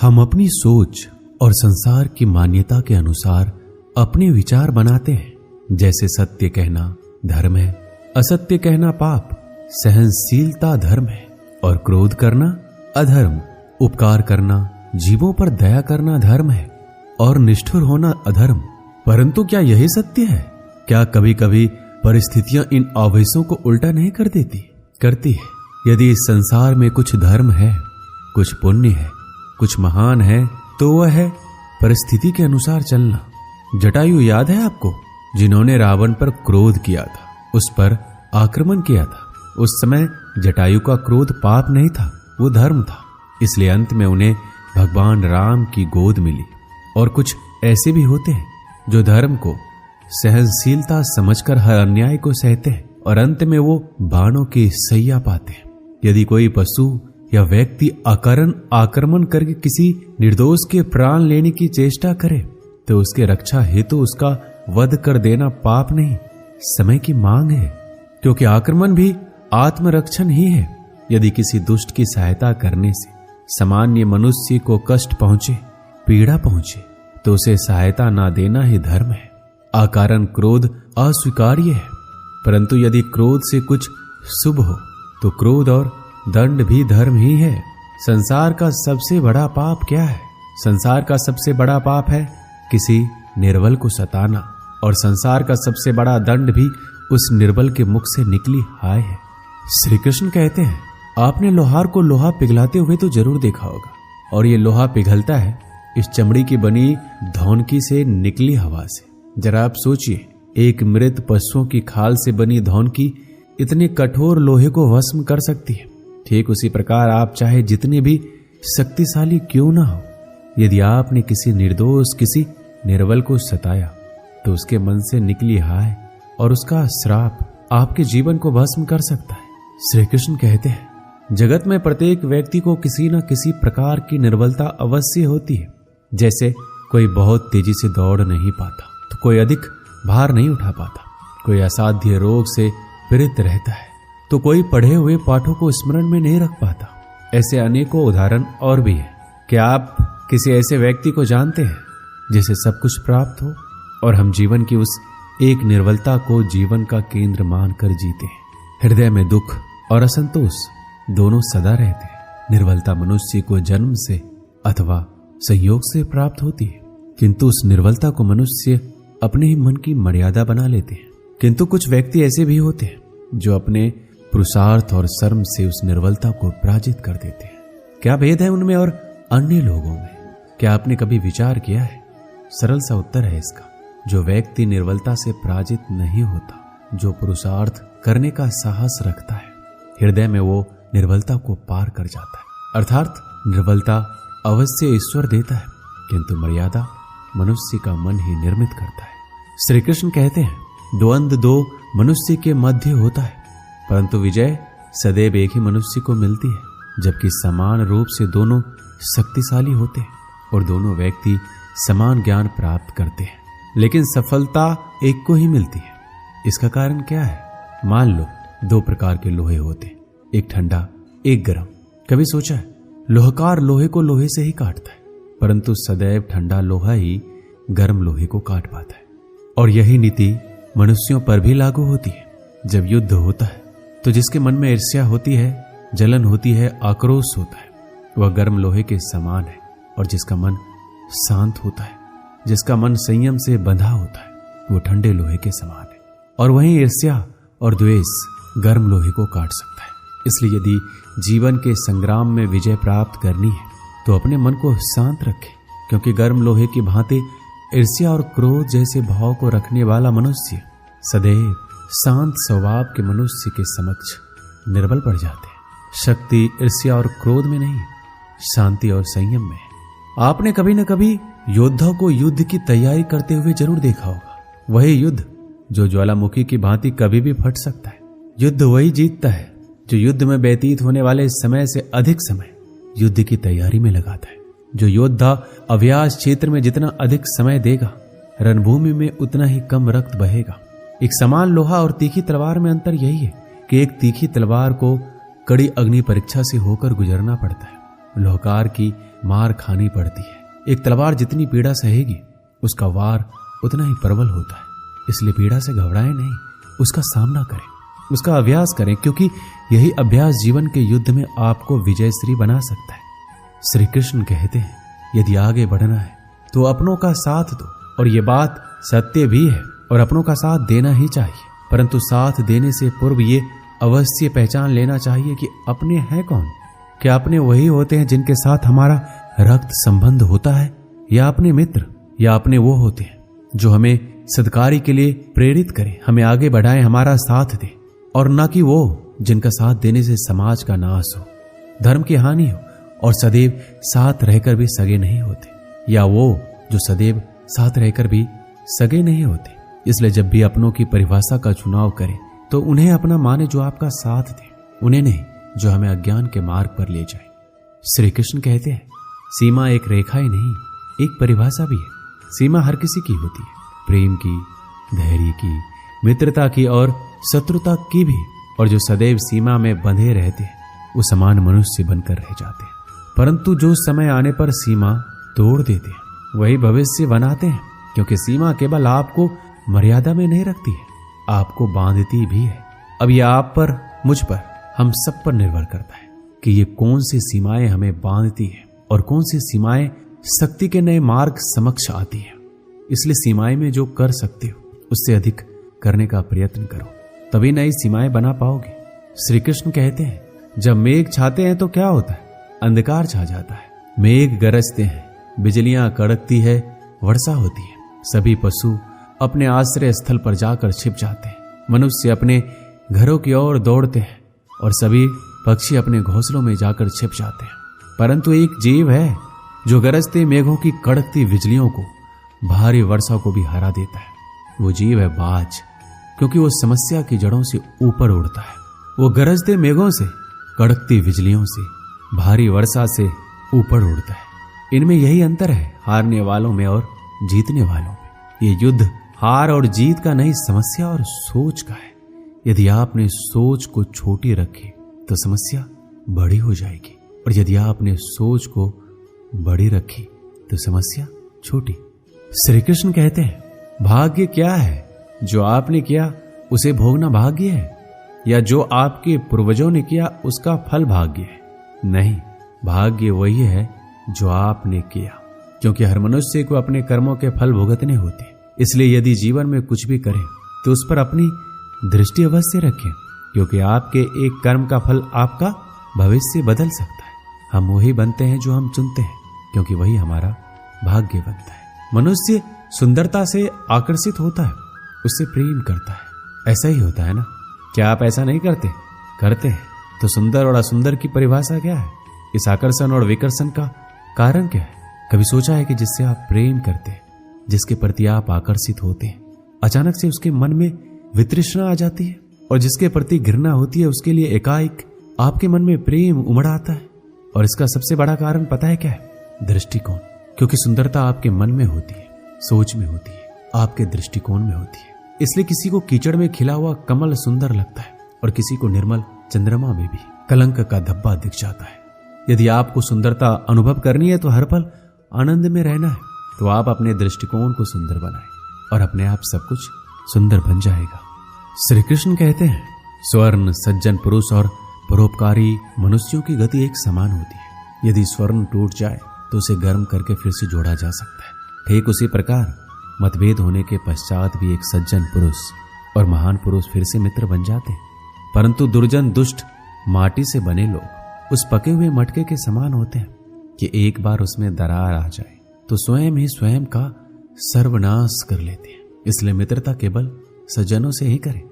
हम अपनी सोच और संसार की मान्यता के अनुसार अपने विचार बनाते हैं। जैसे सत्य कहना धर्म है, असत्य कहना पाप, सहनशीलता धर्म है और क्रोध करना अधर्म, उपकार करना, जीवों पर दया करना धर्म है और निष्ठुर होना अधर्म। परंतु क्या यही सत्य है? क्या कभी कभी परिस्थितियां इन आवेशों को उल्टा नहीं कर देती? करती है। यदि इस संसार में कुछ धर्म है, कुछ पुण्य है, कुछ महान है, तो वह है परिस्थिति के अनुसार चलना। जटायु याद है आपको, जिन्होंने रावण पर क्रोध किया था, उस पर आक्रमण किया था। उस समय जटायु का क्रोध पाप नहीं था, वो धर्म था। इसलिए अंत में उन्हें भगवान राम की गोद मिली। और कुछ ऐसे भी होते हैं जो धर्म को सहनशीलता समझकर हर अन्याय को सहते हैं और अंत में वो बाणों की सैया पाते हैं। यदि कोई पशु या व्यक्ति अकारण आक्रमण करके किसी निर्दोष के प्राण लेने की चेष्टा करे तो उसके रक्षा हेतु उसका वध कर देना पाप नहीं, समय की मांग है, क्योंकि आक्रमण भी आत्मरक्षण ही है। यदि किसी दुष्ट की सहायता करने से सामान्य मनुष्य को कष्ट पहुंचे, पीड़ा पहुंचे, तो उसे सहायता ना देना ही धर्म है। अकारण क्रोध अस्वीकार्य है, परंतु यदि क्रोध से कुछ शुभ हो तो क्रोध और दंड भी धर्म ही है। संसार का सबसे बड़ा पाप क्या है? संसार का सबसे बड़ा पाप है किसी निर्बल को सताना, और संसार का सबसे बड़ा दंड भी उस निर्बल के मुख से निकली हाय है। श्री कृष्ण कहते हैं, आपने लोहार को लोहा पिघलाते हुए तो जरूर देखा होगा, और ये लोहा पिघलता है इस चमड़ी की बनी धौनकी से निकली हवा से। जरा आप सोचिए, एक मृत पशुओं की खाल से बनी धौनकी इतने कठोर लोहे को भस्म कर सकती है। ठीक उसी प्रकार आप चाहे जितने भी शक्तिशाली क्यों ना हो, यदि आपने किसी निर्दोष, किसी निर्बल को सताया तो उसके मन से निकली हाय और उसका श्राप आपके जीवन को भस्म कर सकता है। श्री कृष्ण कहते हैं, जगत में प्रत्येक व्यक्ति को किसी न किसी प्रकार की निर्बलता अवश्य होती है। जैसे कोई बहुत तेजी से दौड़ नहीं पाता तो कोई अधिक भार नहीं उठा पाता, कोई असाध्य रोग से पीड़ित रहता है तो कोई पढ़े हुए पाठों को स्मरण में नहीं रख पाता। ऐसे अनेकों उदाहरण और भी हैं। क्या आप किसी ऐसे व्यक्ति को जानते हैं जिसे सब कुछ प्राप्त हो और हम जीवन की उस एक निर्बलता को जीवन का केंद्र मानकर जीते हैं? हृदय में दुख और असंतोष दोनों सदा रहते हैं। निर्बलता मनुष्य को जन्म से अथवा संयोग से प्राप्त होती है, किंतु उस निर्बलता को मनुष्य अपने ही मन की मर्यादा बना लेते हैं। किंतु कुछ व्यक्ति ऐसे भी होते हैं जो अपने पुरुषार्थ और शर्म से उस निर्बलता को पराजित कर देते हैं। क्या भेद है उनमें और अन्य लोगों में? क्या आपने कभी विचार किया है? सरल सा उत्तर है इसका, जो व्यक्ति निर्बलता से पराजित नहीं होता, जो पुरुषार्थ करने का साहस रखता है, हृदय में वो निर्बलता को पार कर जाता है। अर्थात निर्बलता अवश्य ईश्वर देता है, किंतु मर्यादा मनुष्य का मन ही निर्मित करता है। श्री कृष्ण कहते हैं, द्वंद्व दो मनुष्य के मध्य होता है, परंतु विजय सदैव एक ही मनुष्य को मिलती है। जबकि समान रूप से दोनों शक्तिशाली होते हैं और दोनों व्यक्ति समान ज्ञान प्राप्त करते हैं, लेकिन सफलता एक को ही मिलती है। इसका कारण क्या है? मान लो दो प्रकार के लोहे होते हैं, एक ठंडा, एक गर्म। कभी सोचा है, लोहकार लोहे को लोहे से ही काटता है, परंतु सदैव ठंडा लोहा ही गर्म लोहे को काट पाता है। और यही नीति मनुष्यों पर भी लागू होती है। जब युद्ध होता है तो जिसके मन में ईर्ष्या होती है, जलन होती है, आक्रोश होता है, वह गर्म लोहे के समान है। और जिसका मन शांत होता है, जिसका मन संयम से बंधा होता है, वो ठंडे लोहे के समान है। और वहीं ईर्ष्या और द्वेष गर्म लोहे को काट सकता है। इसलिए यदि जीवन के संग्राम में विजय प्राप्त करनी है तो अपने मन को शांत रखें, क्योंकि गर्म लोहे की भांति ईर्ष्या और क्रोध जैसे भाव को रखने वाला मनुष्य सदैव शांत स्वभाव के मनुष्य के समक्ष निर्बल पड़ जाते हैं। शक्ति ईर्ष्या और क्रोध में नहीं, शांति और संयम में। आपने कभी न कभी योद्धा को युद्ध की तैयारी करते हुए जरूर देखा होगा। वही युद्ध जो ज्वालामुखी की भांति कभी भी फट सकता है। युद्ध वही जीतता है जो युद्ध में व्यतीत होने वाले समय से अधिक समय युद्ध की तैयारी में लगाता है। जो योद्धा अभ्यास क्षेत्र में जितना अधिक समय देगा, रणभूमि में उतना ही कम रक्त बहेगा। एक समान लोहा और तीखी तलवार में अंतर यही है कि एक तीखी तलवार को कड़ी अग्नि परीक्षा से होकर गुजरना पड़ता है। लोहकार की मार खानी पड़ती है। एक तलवार जितनी पीड़ा सहेगी उसका वार उतना ही प्रबल होता है। इसलिए पीड़ा से घबराएं नहीं, उसका सामना करें, उसका अभ्यास करें, क्योंकि यही अभ्यास जीवन के युद्ध में आपको विजयश्री बना सकता है। श्री कृष्ण कहते हैं, यदि आगे बढ़ना है तो अपनों का साथ दो। और ये बात सत्य भी है और अपनों का साथ देना ही चाहिए, परंतु साथ देने से पूर्व ये अवश्य पहचान लेना चाहिए कि अपने हैं कौन। क्या अपने वही होते हैं जिनके साथ हमारा रक्त संबंध होता है, या अपने मित्र, या अपने वो होते हैं जो हमें सत्कार्य के लिए प्रेरित करें, हमें आगे बढ़ाएं, हमारा साथ दें, और न कि वो जिनका साथ देने से समाज का नाश हो, धर्म की हानि हो और सदैव साथ रहकर भी सगे नहीं होते, या वो जो सदैव साथ रहकर भी सगे नहीं होते। इसलिए जब भी अपनों की परिभाषा का चुनाव करें तो उन्हें अपना माने जो आपका साथ दे, उन्हें नहीं जो हमें अज्ञान के मार्ग पर ले जाए। श्री कृष्ण कहते हैं, सीमा एक रेखा ही नहीं, एक परिभाषा भी है। सीमा हर किसी की होती है, प्रेम की, धैर्य की, मित्रता की और शत्रुता की भी। और जो सदैव सीमा में बंधे रहते हैं वो समान मनुष्य बनकर रह जाते हैं, परंतु जो समय आने पर सीमा तोड़ देते हैं वही भविष्य बनाते हैं, क्योंकि सीमा केवल आपको मर्यादा में नहीं रखती है, आपको बांधती भी है। अब यह आप पर, मुझ पर, हम सब पर निर्भर करता है कि ये कौन सी सीमाएं हमें बांधती है और कौन सी सीमाएं शक्ति के नए मार्ग समक्ष आती है। इसलिए सीमाएं में जो कर सकते हो उससे अधिक करने का प्रयत्न करो, तभी नई सीमाएं बना पाओगे। श्री कृष्ण कहते हैं, जब मेघ छाते हैं तो क्या होता है, अंधकार छा जाता है। मेघ गरजते हैं, बिजलियां कड़कती है, वर्षा होती है, सभी पशु अपने आश्रय स्थल पर जाकर छिप जाते हैं, मनुष्य अपने घरों की ओर दौड़ते हैं और सभी पक्षी अपने घोंसलों में जाकर छिप जाते हैं। परंतु एक जीव है जो गरजते मेघों की कड़कती बिजलियों को, भारी वर्षा को भी हरा देता है। वो जीव है बाज, क्योंकि वो समस्या की जड़ों से ऊपर उड़ता है। वो गरजते मेघों से, कड़कती बिजलियों से, भारी वर्षा से ऊपर उड़ता है। इनमें यही अंतर है, हारने वालों में और जीतने वालों में। ये युद्ध हार और जीत का नहीं, समस्या और सोच का है। यदि आपने सोच को छोटी रखी तो समस्या बड़ी हो जाएगी, और यदि आपने सोच को बड़ी रखी तो समस्या छोटी। श्री कृष्ण कहते हैं, भाग्य क्या है, जो आपने किया उसे भोगना भाग्य है, या जो आपके पूर्वजों ने किया उसका फल भाग्य है? नहीं, भाग्य वही है जो आपने किया, क्योंकि हर मनुष्य को अपने कर्मों के फल भुगतने होते हैं। इसलिए यदि जीवन में कुछ भी करें तो उस पर अपनी दृष्टि अवश्य रखें, क्योंकि आपके एक कर्म का फल आपका भविष्य बदल सकता है। हम वही बनते हैं जो हम चुनते हैं, क्योंकि वही हमारा भाग्य बनता है। मनुष्य सुंदरता से आकर्षित होता है, उससे प्रेम करता है। ऐसा ही होता है ना? क्या आप ऐसा नहीं करते? करते हैं। तो सुंदर और असुंदर की परिभाषा क्या है? इस आकर्षण और विकर्षण का कारण क्या है? कभी सोचा है कि जिससे आप प्रेम करते हैं, जिसके प्रति आप आकर्षित होते हैं, अचानक से उसके मन में वितृष्णा आ जाती है, और जिसके प्रति घृणा होती है उसके लिए एकाएक आपके मन में प्रेम उमड़ आता है। और इसका सबसे बड़ा कारण पता है क्या है? दृष्टिकोण। क्योंकि सुंदरता आपके मन में होती है, सोच में होती है, आपके दृष्टिकोण में होती है। इसलिए किसी को कीचड़ में खिला हुआ कमल सुंदर लगता है, और किसी को निर्मल चंद्रमा में भी कलंक का धब्बा दिख जाता है। यदि आपको सुंदरता अनुभव करनी है तो हर पल आनंद में रहना है, तो आप अपने दृष्टिकोण को सुंदर बनाएं, और अपने आप सब कुछ सुंदर बन जाएगा। श्री कृष्ण कहते हैं, स्वर्ण, सज्जन पुरुष और परोपकारी मनुष्यों की गति एक समान होती है। यदि स्वर्ण टूट जाए तो उसे गर्म करके फिर से जोड़ा जा सकता है। ठीक उसी प्रकार मतभेद होने के पश्चात भी एक सज्जन पुरुष और महान पुरुष फिर से मित्र बन जाते हैं। परंतु दुर्जन, दुष्ट, माटी से बने लोग उस पके हुए मटके के समान होते हैं कि एक बार उसमें दरार आ जाए तो स्वयं ही स्वयं का सर्वनाश कर लेते हैं। इसलिए मित्रता केवल सज्जनों से ही करें,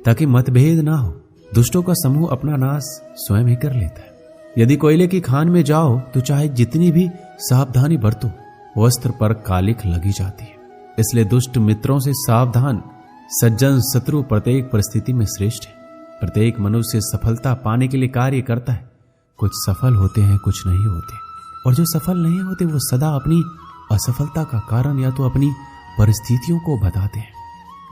ताकि मतभेद ना हो। दुष्टों का समूह अपना नाश स्वयं ही कर लेता है। यदि कोयले की खान में जाओ तो चाहे जितनी भी सावधानी बरतो, वस्त्र पर कालिख लगी जाती है। इसलिए दुष्ट मित्रों से सावधान। सज्जन शत्रु प्रत्येक परिस्थिति में श्रेष्ठ है। प्रत्येक मनुष्य सफलता पाने के लिए कार्य करता है। कुछ सफल होते हैं, कुछ नहीं होते, और जो सफल नहीं होते वो सदा अपनी असफलता का कारण या तो अपनी परिस्थितियों को बताते हैं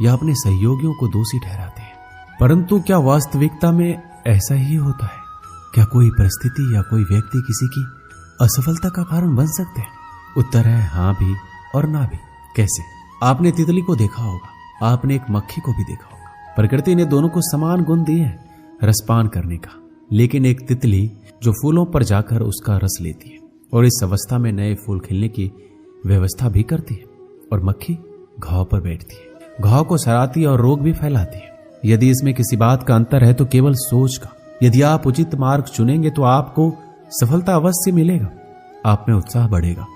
या अपने सहयोगियों को दोषी ठहराते हैं। परंतु क्या वास्तविकता में ऐसा ही होता है? क्या कोई परिस्थिति या कोई व्यक्ति किसी की असफलता का कारण बन सकते हैं? उत्तर है हाँ भी और ना भी। कैसे? आपने तितली को देखा होगा, आपने एक मक्खी को भी देखा होगा। प्रकृति ने दोनों को समान गुण दिए हैं रसपान करने का, लेकिन एक तितली जो फूलों पर जाकर उसका रस लेती है और इस अवस्था में नए फूल खिलने की व्यवस्था भी करती है, और मक्खी घाव पर बैठती है, घाव को सराती है और रोग भी फैलाती है। यदि इसमें किसी बात का अंतर है तो केवल सोच का। यदि आप उचित मार्ग चुनेंगे तो आपको सफलता अवश्य मिलेगा, आप में उत्साह बढ़ेगा,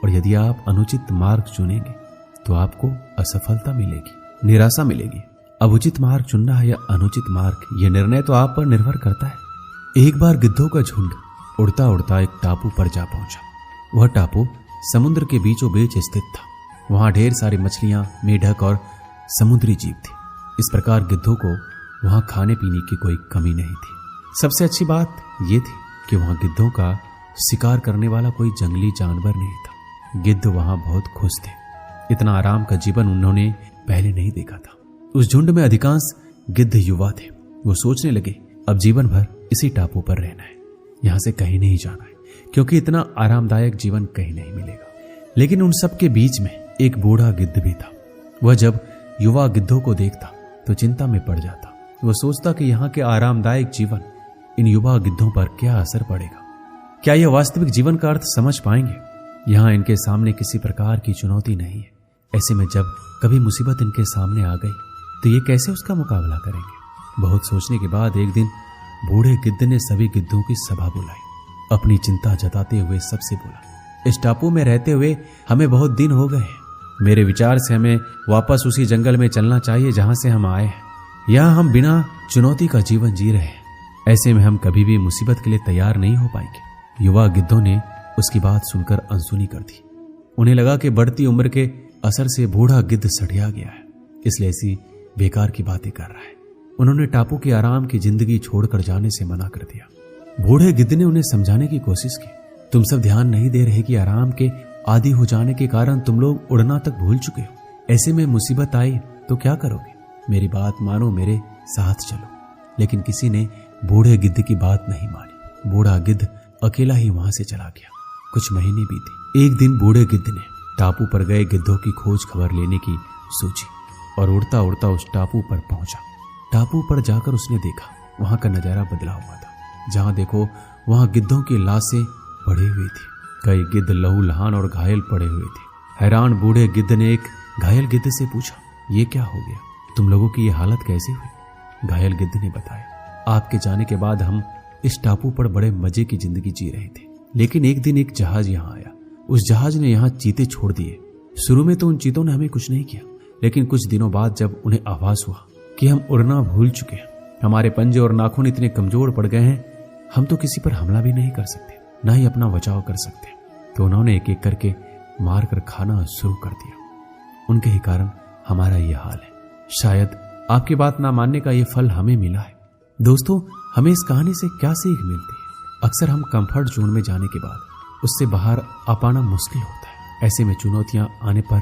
और यदि आप अनुचित मार्ग चुनेंगे तो आपको असफलता मिलेगी, निराशा मिलेगी। अब उचित मार्ग चुनना है या अनुचित मार्ग, यह निर्णय तो आप पर निर्भर करता है। एक बार गिद्धों का झुंड उड़ता उड़ता एक टापू पर जा पहुंचा। वह टापू समुद्र के बीचों बीच स्थित था। वहां ढेर सारी मछलियां, मेढक और समुद्री जीव थे। इस प्रकार गिद्धों को वहां खाने पीने की कोई कमी नहीं थी। सबसे अच्छी बात यह थी कि वहां गिद्धों का शिकार करने वाला कोई जंगली जानवर नहीं था। गिद्ध वहां बहुत खुश थे। इतना आराम का जीवन उन्होंने पहले नहीं देखा था। उस झुंड में अधिकांश गिद्ध युवा थे। वो सोचने लगे अब जीवन भर इसी टापू पर रहना है, यहां से कहीं नहीं जाना है, क्योंकि इतना आरामदायक जीवन कहीं नहीं मिलेगा। लेकिन उन सब के बीच में एक बूढ़ा गिद्ध भी था। वह जब युवा गिद्धों को देखता तो चिंता में पड़ जाता। वह सोचता कि यहाँ के आरामदायक जीवन इन युवा गिद्धों पर क्या असर पड़ेगा, क्या यह वास्तविक जीवन का अर्थ समझ पाएंगे। यहाँ इनके सामने किसी प्रकार की चुनौती नहीं है। ऐसे में जब कभी मुसीबत इनके सामने आ गई तो ये कैसे उसका मुकाबला करेंगे। बहुत सोचने के बाद एक दिन बूढ़े गिद्ध ने सभी गिद्धों की सभा बुलाई। अपनी चिंता जताते हुए सबसे बोला, इस टापू में रहते हुए हमें बहुत दिन हो गए हैं। मेरे विचार से हमें वापस उसी जंगल में चलना चाहिए जहां से हम आए हैं। यहाँ हम बिना चुनौती का जीवन जी रहे हैं। ऐसे में हम कभी भी मुसीबत के लिए तैयार नहीं हो पाएंगे। युवा गिद्धों ने उसकी बात सुनकर अनसुनी कर दी। उन्हें लगा कि बढ़ती उम्र के असर से बूढ़ा गिद्ध सठिया गया है, इसलिए ऐसी बेकार की बातें कर रहा है। उन्होंने टापू की आराम की जिंदगी छोड़कर जाने से मना कर दिया। बूढ़े गिद्ध ने उन्हें समझाने की कोशिश की, तुम सब ध्यान नहीं दे रहे कि आराम के आदी हो जाने के कारण तुम लोग उड़ना तक भूल चुके हो। ऐसे में मुसीबत आई तो क्या करोगे? मेरी बात मानो, मेरे साथ चलो। लेकिन किसी ने बूढ़े गिद्ध की बात नहीं मानी। बूढ़ा गिद्ध अकेला ही वहां से चला गया। कुछ महीने बीते। एक दिन बूढ़े गिद्ध ने टापू पर गए गिद्धों की खोज खबर लेने की सोची और उड़ता उड़ता उस टापू पर पहुंचा। टापू पर जाकर उसने देखा वहां का नजारा बदला हुआ था। जहां देखो वहां गिद्धों की लाशें पड़ी हुई थी। कई गिद्ध लहूलुहान और घायल पड़े हुए थे। हैरान बूढ़े गिद्ध ने एक घायल गिद्ध से पूछा, ये क्या हो गया? तुम लोगों की ये हालत कैसे हुई? घायल गिद्ध ने बताया, आपके जाने के बाद हम इस टापू पर बड़े मजे की जिंदगी जी रहे थे, लेकिन एक दिन एक जहाज यहाँ आया। उस जहाज ने यहाँ चीते छोड़ दिए। शुरू में तो उन चीतों ने हमें कुछ नहीं किया, लेकिन कुछ दिनों बाद जब उन्हें आभास हुआ कि हम उड़ना भूल चुके हैं, हमारे पंजे और नाखून इतने कमजोर पड़ गए हैं, हम तो किसी पर हमला भी नहीं कर सकते, ना ही अपना बचाव कर सकते, तो उन्होंने एक एक करके मार कर खाना शुरू कर दिया। उनके ही कारण हमारा ये हाल है। शायद आपकी बात ना मानने का ये फल हमें मिला है। दोस्तों, हमें इस कहानी से क्या सीख मिलती है? अक्सर हम कंफर्ट जोन में जाने के बाद उससे बाहर आ पाना मुश्किल होता है। ऐसे में चुनौतियां आने पर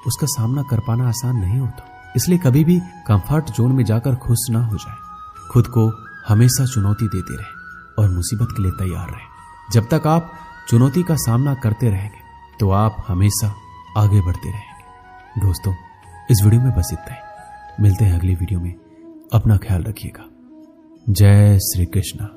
उसका सामना कर पाना आसान नहीं होता। इसलिए कभी भी कंफर्ट जोन में जाकर खुश ना हो जाए। खुद को हमेशा चुनौती देते रहे और मुसीबत के लिए तैयार रहे। जब तक आप चुनौती का सामना करते रहेंगे तो आप हमेशा आगे बढ़ते रहेंगे। दोस्तों, इस वीडियो में बस इतना ही। मिलते हैं अगली वीडियो में। अपना ख्याल रखिएगा। जय श्री कृष्ण।